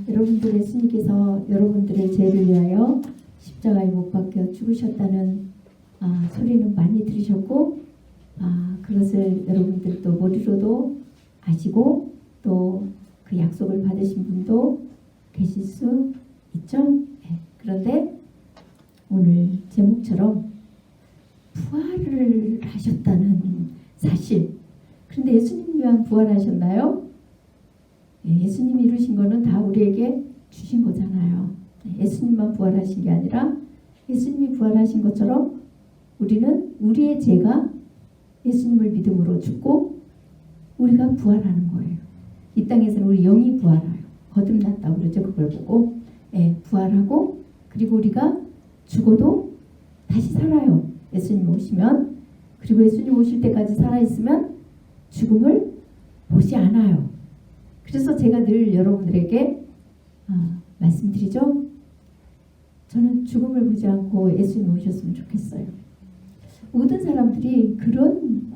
여러분들 예수님께서 여러분들의 죄를 위하여 십자가에 못 박혀 죽으셨다는 소리는 많이 들으셨고 그것을 여러분들도 머리로도 아시고 또 그 약속을 받으신 분도 계실 수 있죠. 네. 그런데 오늘 제목처럼 부활을 하셨다는 사실. 그런데 예수님이 왜 부활하셨나요? 예수님이 이루신 거는 다 우리에게 주신 거잖아요. 예수님만 부활하신 게 아니라 예수님이 부활하신 것처럼 우리는 우리의 죄가 예수님을 믿음으로 죽고 우리가 부활하는 거예요. 이 땅에서는 우리 영이 부활해요. 거듭났다고 그러죠. 그걸 보고 부활하고 그리고 우리가 죽어도 다시 살아요. 예수님 오시면. 그리고 예수님 오실 때까지 살아있으면 죽음을 보지 않아요. 그래서 제가 늘 여러분들에게 말씀드리죠. 저는 죽음을 보지 않고 예수님 오셨으면 좋겠어요. 모든 사람들이 그런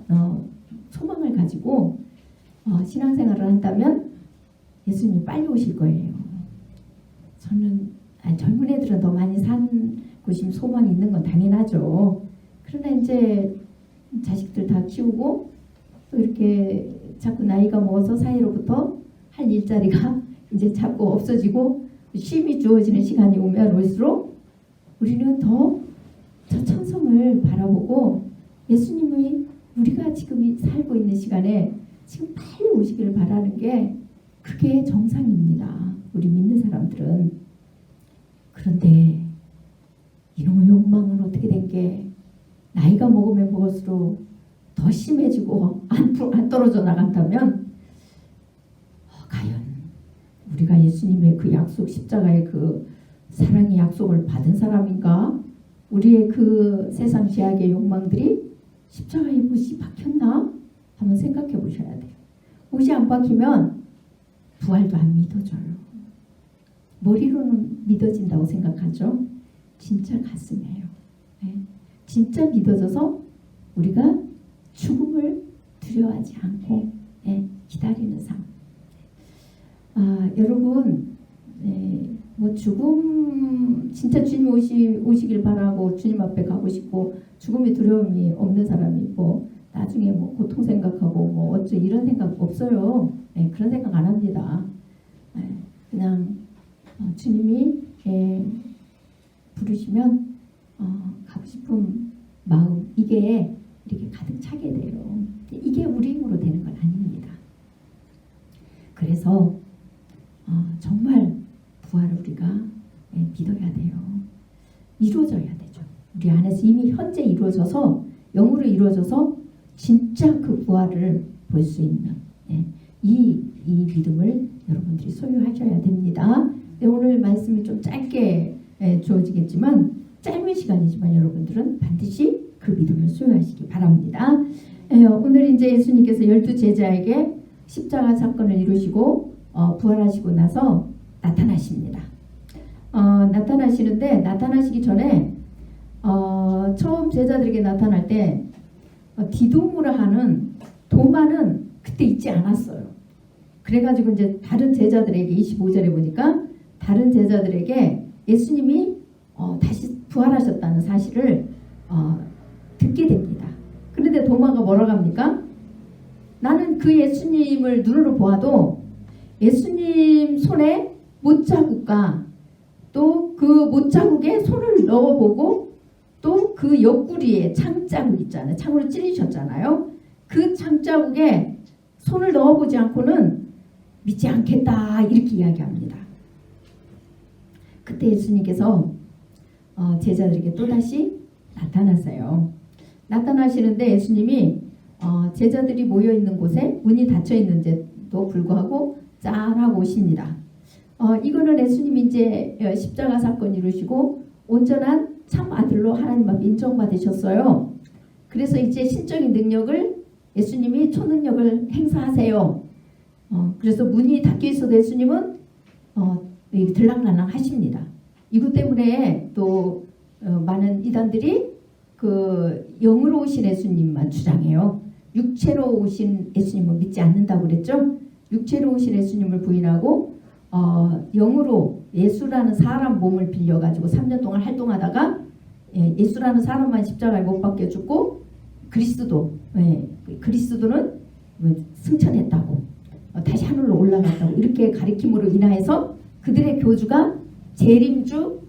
소망을 가지고 신앙생활을 한다면 예수님이 빨리 오실 거예요. 저는 젊은 애들은 더 많이 살고 싶은 소망이 있는 건 당연하죠. 그러나 이제 자식들 다 키우고 또 이렇게 자꾸 나이가 먹어서 사이로부터 할 일자리가 이제 자꾸 없어지고 쉼이 주어지는 시간이 오면 올수록 우리는 더 저 천성을 바라보고 예수님이 우리가 지금 살고 있는 시간에 지금 빨리 오시기를 바라는 게 그게 정상입니다. 우리 믿는 사람들은. 그런데 이놈의 욕망은 어떻게 된 게 나이가 먹으면 먹을수록 더 심해지고 안 떨어져 나간다면 과연 우리가 예수님의 그 약속 십자가의 그 사랑의 약속을 받은 사람인가? 우리의 그 세상 죄악의 욕망들이 십자가에 못이 박혔나? 한번 생각해 보셔야 돼요. 못이 안 박히면 부활도 안 믿어져요. 머리로는 믿어진다고 생각하죠. 진짜 가슴이에요. 진짜 믿어져서 우리가 죽음을 두려워하지 않고 기다리는 삶. 여러분 뭐 죽음 진짜 주님 오시길 바라고 주님 앞에 가고 싶고 죽음의 두려움이 없는 사람이 뭐 나중에 뭐 고통 생각하고 뭐 어째 이런 생각 없어요. 그런 생각 안 합니다. 그냥 주님이 부르시면 가고 싶은 마음 이게 이렇게 가득 차게 돼요. 이게 우리 힘으로 되는 건 아닙니다. 그래서 정말 부활을 우리가 믿어야 돼요. 이루어져야 되죠. 우리 안에서 이미 현재 이루어져서 영으로 이루어져서 진짜 그 부활을 볼 수 있는 이 믿음을 여러분들이 소유하셔야 됩니다. 오늘 말씀이 좀 짧게 주어지겠지만 짧은 시간이지만 여러분들은 반드시 그 믿음을 소유하시기 바랍니다. 오늘 이제 예수님께서 12제자에게 십자가 사건을 이루시고 부활하시고 나서 나타나십니다. 나타나시는데 나타나시기 전에 처음 제자들에게 나타날 때 디도무라 하는 도마는 그때 있지 않았어요. 그래가지고 이제 다른 제자들에게 25절에 보니까 다른 제자들에게 예수님이 다시 부활하셨다는 사실을 듣게 됩니다. 그런데 도마가 뭐라고 합니까? 나는 그 예수님을 눈으로 보아도 예수님 손에 못자국과 또 그 못자국에 손을 넣어보고 또 그 옆구리에 창자국 있잖아요. 창으로 찔리셨잖아요. 그 창자국에 손을 넣어보지 않고는 믿지 않겠다 이렇게 이야기합니다. 그때 예수님께서 제자들에게 또다시 나타났어요. 나타나시는데 예수님이 제자들이 모여있는 곳에 문이 닫혀있는데도 불구하고 짠하고 오십니다. 이거는 예수님이 이제 십자가 사건 이루시고 온전한 참 아들로 하나님 앞에 인정받으셨어요. 그래서 이제 신적인 능력을 예수님이 초능력을 행사하세요. 그래서 문이 닫혀 있어도 예수님은 들락날락 하십니다. 이것 때문에 또 많은 이단들이 그 영으로 오신 예수님만 주장해요. 육체로 오신 예수님은 믿지 않는다고 그랬죠. 육체로 오신 예수님을 부인하고 영으로 예수라는 사람 몸을 빌려가지고 3년 동안 활동하다가 예수라는 사람만 십자가에 못 박혀 죽고 그리스도는 승천했다고 다시 하늘로 올라갔다고 이렇게 가리킴으로 인하여서 그들의 교주가 재림주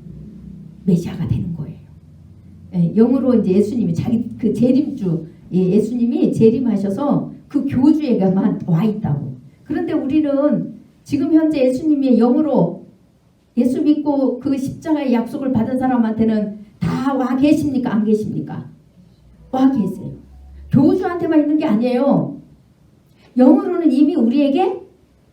메시아가 되는 거예요. 영으로 이제 예수님이 자기 그 재림주 예수님이 재림하셔서 그 교주에게만 와 있다고. 그런데 우리는 지금 현재 예수님이 영으로 예수 믿고 그 십자가의 약속을 받은 사람한테는 다 와 계십니까? 안 계십니까? 와 계세요. 교주한테만 있는 게 아니에요. 영으로는 이미 우리에게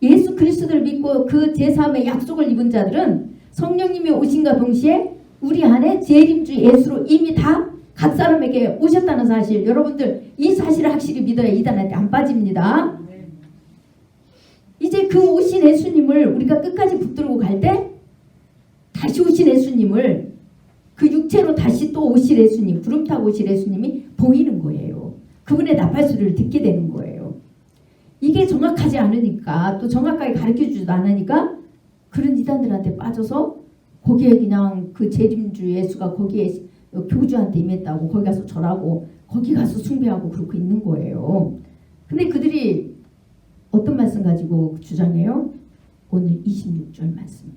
예수 그리스도를 믿고 그 제3의 약속을 입은 자들은 성령님이 오신과 동시에 우리 안에 재림주 예수로 이미 다 각 사람에게 오셨다는 사실, 여러분들 이 사실을 확실히 믿어야 이단한테 안 빠집니다. 이제 그 오신 예수님을 우리가 끝까지 붙들고 갈 때 다시 오신 예수님을 그 육체로 다시 또 오실 예수님, 구름 타고 오실 예수님이 보이는 거예요. 그분의 나팔소리를 듣게 되는 거예요. 이게 정확하지 않으니까, 또 정확하게 가르쳐주지도 않으니까 그런 이단들한테 빠져서 거기에 그냥 그 재림주 예수가 거기에 교주한테 임했다고 거기 가서 절하고 거기 가서 숭배하고 그렇게 있는 거예요. 근데 그들이 어떤 말씀 가지고 주장해요? 오늘 26절 말씀.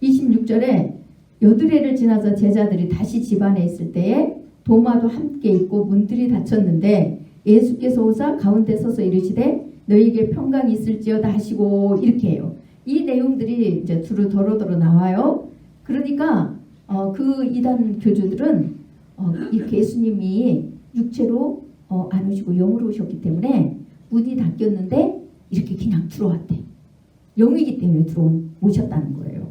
26절에 여드레를 지나서 제자들이 다시 집 안에 있을 때에 도마도 함께 있고 문들이 닫혔는데 예수께서 오사 가운데 서서 이르시되 너희에게 평강이 있을지어다 하시고 이렇게 해요. 이 내용들이 이제 두루 더러더러 나와요. 그러니까 그 이단 교주들은 이렇게 예수님이 육체로 안 오시고 영으로 오셨기 때문에 문이 닫혔는데 이렇게 그냥 들어왔대. 영이기 때문에 오셨다는 거예요.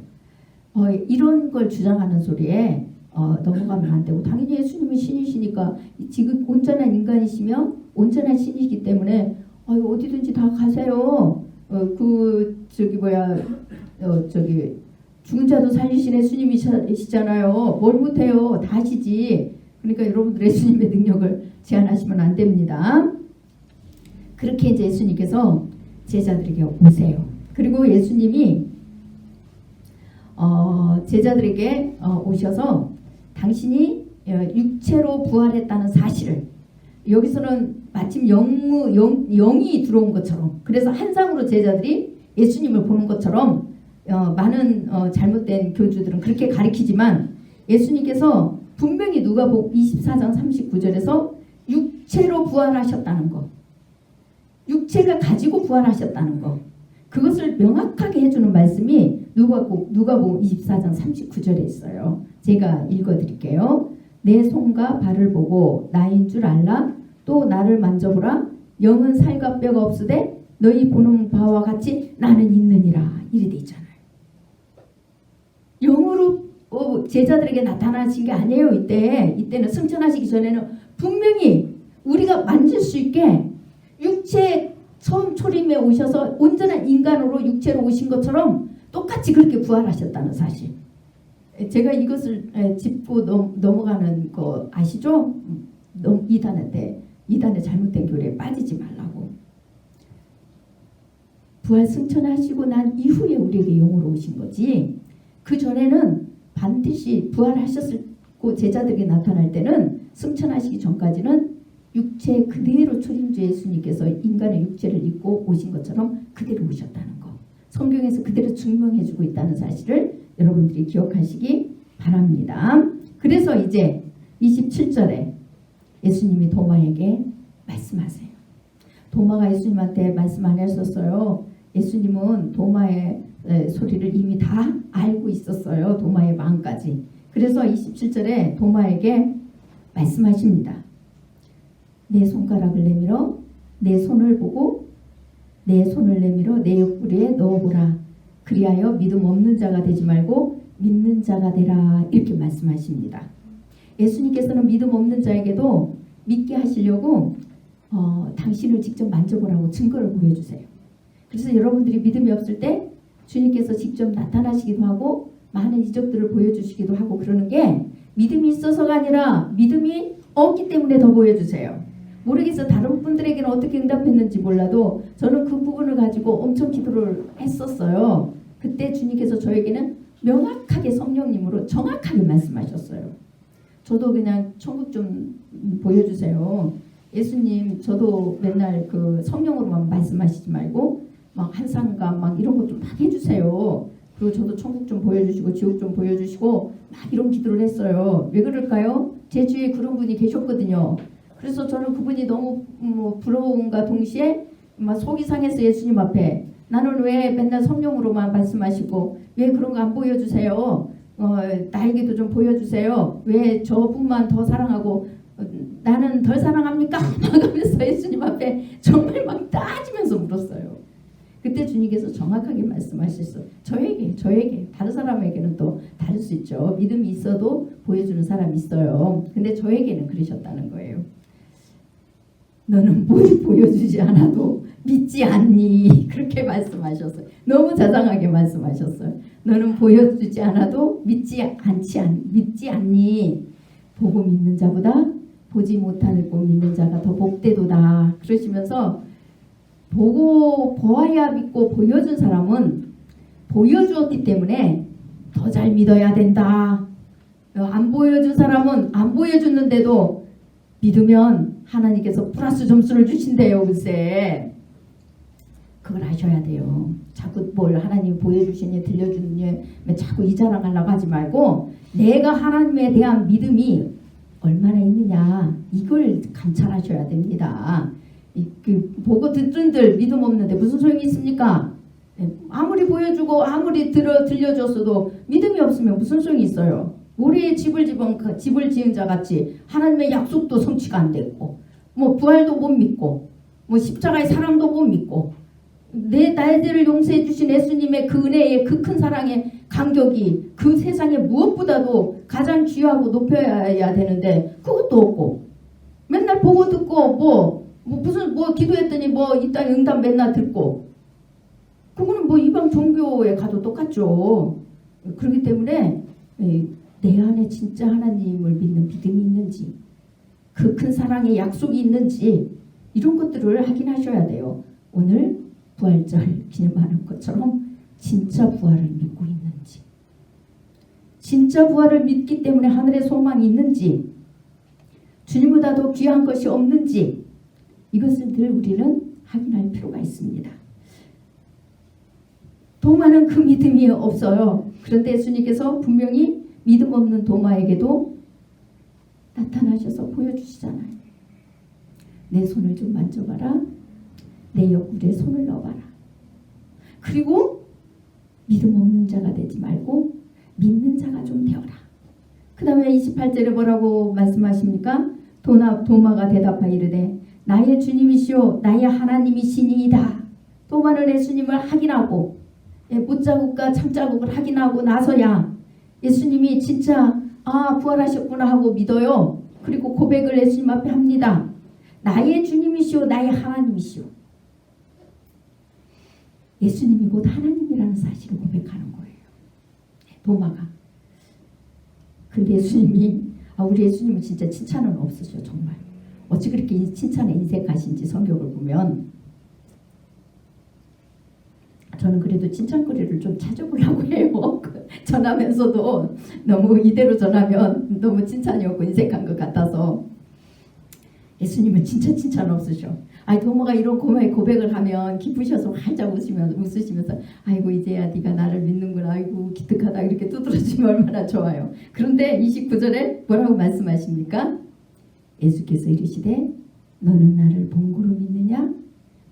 이런 걸 주장하는 소리에 넘어가면 안 되고, 당연히 예수님은 신이시니까 지금 온전한 인간이시며 온전한 신이시기 때문에 어디든지 다 가세요. 죽은 자도 살리신 예수님이시잖아요. 뭘 못해요. 다 하시지. 그러니까 여러분들 예수님의 능력을 제한하시면 안 됩니다. 그렇게 이제 예수님께서 제자들에게 오세요. 그리고 예수님이 제자들에게 오셔서 당신이 육체로 부활했다는 사실을, 여기서는 마침 영이 들어온 것처럼, 그래서 한상으로 제자들이 예수님을 보는 것처럼 많은 잘못된 교주들은 그렇게 가리키지만 예수님께서 분명히 누가복음 24장 39절에서 육체로 부활하셨다는 것, 육체가 가지고 부활하셨다는 것, 그것을 명확하게 해주는 말씀이 누가복음 24장 39절에 있어요. 제가 읽어드릴게요. 내 손과 발을 보고 나인 줄 알라. 또 나를 만져보라. 영은 살과 뼈가 없으되 너희 보는 바와 같이 나는 있느니라. 이래 돼 있잖아요. 영으로 제자들에게 나타나신 게 아니에요. 이때는 승천하시기 전에는 분명히 우리가 만질 수 있게 육체 처음 초림에 오셔서 온전한 인간으로 육체로 오신 것처럼 똑같이 그렇게 부활하셨다는 사실. 제가 이것을 짚고 넘어가는 거 아시죠? 이단의 잘못된 교리에 빠지지 말라고. 부활 승천하시고 난 이후에 우리에게 영으로 오신 거지, 그 전에는 반드시 부활하셨고 제자들에게 나타날 때는 승천하시기 전까지는 육체 그대로 초림주 예수님께서 인간의 육체를 입고 오신 것처럼 그대로 오셨다는 거, 성경에서 그대로 증명해주고 있다는 사실을 여러분들이 기억하시기 바랍니다. 그래서 이제 27절에 예수님이 도마에게 말씀하세요. 도마가 예수님한테 말씀 안 했었어요. 예수님은 도마의 소리를 이미 다 알고 있었어요. 도마의 마음까지. 그래서 27절에 도마에게 말씀하십니다. 내 손가락을 내밀어 내 손을 보고 내 손을 내밀어 내 옆구리에 넣어보라. 그리하여 믿음 없는 자가 되지 말고 믿는 자가 되라. 이렇게 말씀하십니다. 예수님께서는 믿음 없는 자에게도 믿게 하시려고 당신을 직접 만져보라고 증거를 보여주세요. 그래서 여러분들이 믿음이 없을 때 주님께서 직접 나타나시기도 하고 많은 이적들을 보여주시기도 하고 그러는 게 믿음이 있어서가 아니라 믿음이 없기 때문에 더 보여주세요. 모르겠어. 다른 분들에게는 어떻게 응답했는지 몰라도 저는 그 부분을 가지고 엄청 기도를 했었어요. 그때 주님께서 저에게는 명확하게 성령님으로 정확하게 말씀하셨어요. 저도 그냥 천국 좀 보여주세요. 예수님 저도 맨날 그 성령으로만 말씀하시지 말고 막 한상과 막 이런 것 좀 막 해주세요. 그리고 저도 천국 좀 보여주시고 지옥 좀 보여주시고 막 이런 기도를 했어요. 왜 그럴까요? 제 주위에 그런 분이 계셨거든요. 그래서 저는 그분이 너무 부러움과 동시에 막 속이 상해서 예수님 앞에 나는 왜 맨날 성령으로만 말씀하시고 왜 그런 거 안 보여주세요? 나에게도 좀 보여주세요. 왜 저분만 더 사랑하고 나는 덜 사랑합니까? 막 하면서 예수님 앞에 정말 막 따지면서 물었어요. 그때 주님께서 정확하게 말씀하셨어요. 저에게 다른 사람에게는 또 다를 수 있죠. 믿음이 있어도 보여주는 사람이 있어요. 근데 저에게는 그러셨다는 거예요. 너는 보여주지 않아도 믿지 않니? 그렇게 말씀하셨어요. 너무 자상하게 말씀하셨어요. 너는 보여주지 않아도 믿지 않니? 보고 믿는 자보다 보지 못하고 믿는 자가 더 복되도다. 그러시면서 보아야 믿고 보여준 사람은 보여주었기 때문에 더 잘 믿어야 된다. 안 보여준 사람은 안 보여줬는데도 믿으면 하나님께서 플러스 점수를 주신대요. 글쎄 그걸 아셔야 돼요. 자꾸 뭘 하나님 보여주시니 들려주니 자꾸 이 자랑하려고 하지 말고 내가 하나님에 대한 믿음이 얼마나 있느냐 이걸 감찰하셔야 됩니다. 보고 듣는들 믿음 없는데 무슨 소용이 있습니까? 아무리 보여주고 아무리 들려줬어도 믿음이 없으면 무슨 소용이 있어요? 우리의 집을 지은 자 같이 하나님의 약속도 성취가 안 됐고 부활도 못 믿고 십자가의 사랑도 못 믿고 나들을 용서해 주신 예수님의 그 은혜의 그 큰 사랑의 감격이 그 세상에 무엇보다도 가장 귀하고 높여야 되는데 그것도 없고 맨날 보고 듣고 무슨 기도했더니 이 땅에 응답 맨날 듣고 그거는 이방 종교에 가도 똑같죠. 그렇기 때문에 내 안에 진짜 하나님을 믿는 믿음이 있는지 그 큰 사랑의 약속이 있는지 이런 것들을 확인하셔야 돼요. 오늘 부활절 기념하는 것처럼 진짜 부활을 믿고 있는지 진짜 부활을 믿기 때문에 하늘의 소망이 있는지 주님보다 더 귀한 것이 없는지 이것을 늘 우리는 확인할 필요가 있습니다. 도마는 그 믿음이 없어요. 그런데 예수님께서 분명히 믿음 없는 도마에게도 나타나셔서 보여주시잖아요. 내 손을 좀 만져봐라. 내 옆구리에 손을 넣어봐라. 그리고 믿음 없는 자가 되지 말고 믿는 자가 좀 되어라. 그 다음에 28절에 뭐라고 말씀하십니까? 도마가 대답하여 이르되 나의 주님이시오 나의 하나님이시니이다. 도마는 예수님을 확인하고 못자국과 참자국을 확인하고 나서야 예수님이 진짜 부활하셨구나 하고 믿어요. 그리고 고백을 예수님 앞에 합니다. 나의 주님이시오 나의 하나님이시오. 예수님이 곧 하나님이라는 사실을 고백하는 거예요. 도마가. 근데 예수님이 우리 예수님은 진짜 칭찬은 없으셔. 정말 어찌 그렇게 칭찬에 인색하신지 성경을 보면 저는 그래도 칭찬거리를 좀 찾아보려고 해요. 전하면서도 너무 이대로 전하면 너무 칭찬이 없고 인색한 것 같아서 예수님은 진짜 칭찬 없으셔. 도마가 이런 고백을 하면 기쁘셔서 활짝 웃으시면서 아이고 이제야 네가 나를 믿는구나. 아이고 기특하다. 이렇게 두드러지면 얼마나 좋아요. 그런데 29절에 뭐라고 말씀하십니까? 예수께서 이르시되 너는 나를 본고로 믿느냐?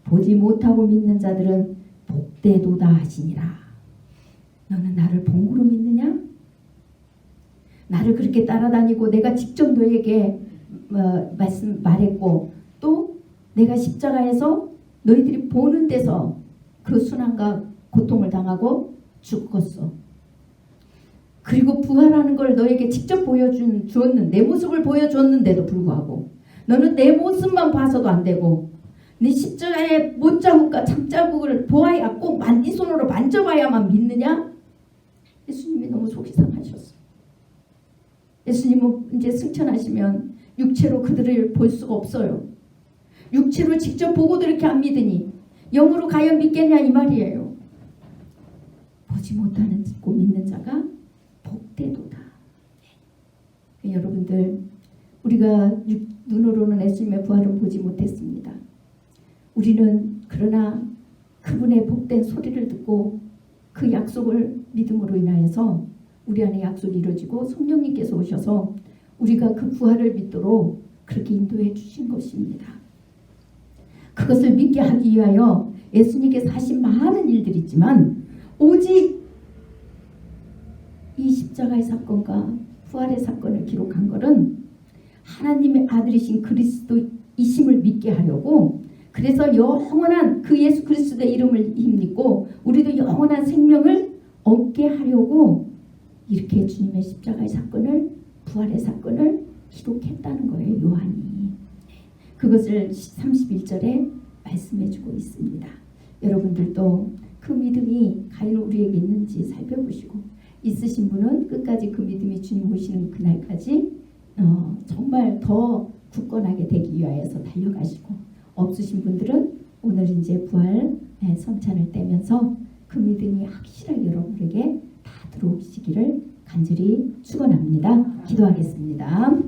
보지 못하고 믿는 자들은 복되도다 하시니라. 너는 나를 본고로 믿느냐? 나를 그렇게 따라다니고 내가 직접 너에게 말했고 또 내가 십자가에서 너희들이 보는 데서 그 순환과 고통을 당하고 죽었어. 그리고 부활하는 걸 너에게 직접 주었는데 내 모습을 보여줬는데도 불구하고 너는 내 모습만 봐서도 안 되고 네 십자가의 못자국과 참자국을 보아야 꼭 네 손으로 만져봐야만 믿느냐? 예수님이 너무 속이 상하셨어요. 예수님은 이제 승천하시면 육체로 그들을 볼 수가 없어요. 육체로 직접 보고도 이렇게 안 믿으니 영으로 과연 믿겠냐 이 말이에요. 보지 못하고 믿는 자가 복되도다. 여러분들, 우리가 눈으로는 예수님의 부활은 보지 못했습니다. 우리는 그러나 그분의 복된 소리를 듣고 그 약속을 믿음으로 인하여서 우리 안에 약속이 이루어지고 성령님께서 오셔서 우리가 그 부활을 믿도록 그렇게 인도해 주신 것입니다. 그것을 믿게 하기 위하여 예수님께서 하신 많은 일들이 있지만 오직 이 십자가의 사건과 부활의 사건을 기록한 것은 하나님의 아들이신 그리스도이심을 믿게 하려고, 그래서 영원한 그 예수 그리스도의 이름을 힘입고 우리도 영원한 생명을 얻게 하려고 이렇게 주님의 십자가의 사건을, 부활의 사건을 기록했다는 거예요. 요한이. 그것을 31절에 말씀해주고 있습니다. 여러분들도 그 믿음이 과연 우리에게 있는지 살펴보시고, 있으신 분은 끝까지 그 믿음이 주님 오시는 그날까지 정말 더 굳건하게 되기 위하여서 달려가시고, 없으신 분들은 오늘 이제 부활 성찬을 떼면서 그 믿음이 확실하게 여러분에게 다 들어오시기를 간절히 축원합니다. 기도하겠습니다.